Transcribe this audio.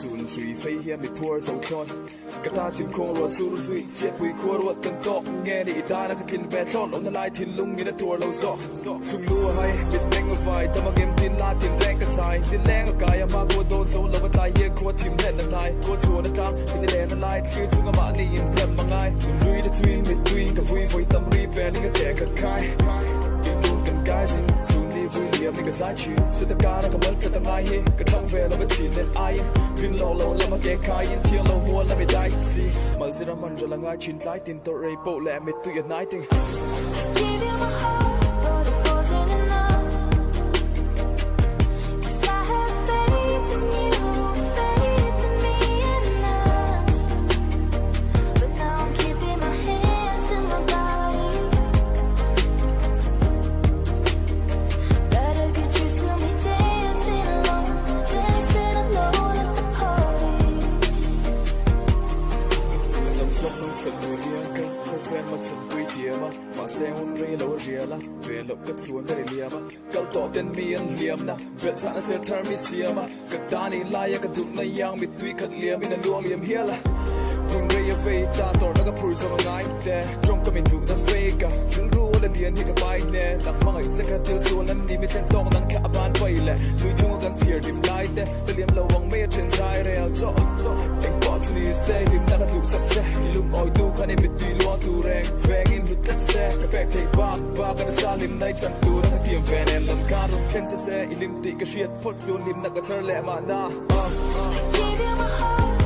zun sui fei hiam mi phur zo thon ka ta tim khong ro sur zui sia pui khur wat kan tok nge ni da na ka tin ve thon on the light tin lung ni na tur lo zo tung lu hai bit meng vai ta ma game tin la tin reng ka sai tin leng ka ya ma ko don so lo ba tai he ko tim net na nai ko chu na tam tin le na light khiu chu ma ni in lem ma ngai lui the twin mit twin ka vui voi tam ri pe ni ka te ka kai guys in soon vui liam ni ka sai chi se ta ka na ka mal ta ngai he ka thong ve lo ba chin net ai pin lo lo la ma ke kai in thiang lo ho la me dai si mal sira man ra la ngai chin lai tin to rei po le me tu ya nai ting give you my heart but it wasn't enough 'cause I have faith in you faith in me and us but now I'm keeping my hands to my body better get used to me dancing alone at the parties I'm so close to you ka fen ma chun pui tia ma se hun re lo ria la ve lo ka chuan re lia ma kal to ten mi an liam na vet sa na se thar mi sia ma ka ta ni la ya ka du na yang mi tui khat liam in a luang liam hia la thung re ya fe ta tor na ka phur so ngai te trong ka min du na fe ka chung ru la lian hi ka bai ne tak ma ngai se ka til so nan ni mi ten tong nang kha ban pai le lui chung kan cheer dim lai te te liam lo wang me chen sai re al zo ek po tu ni se dim na ka du sak che ni lum oi tu ka ni mi tui lo tu reng veng in hut tat se ka pek te ba ka da sa lim nai chan tu na ka tiam ven en lam ka rum chen che se ilim ti ka shiat phot sun lim na ka char le ma na give you my heart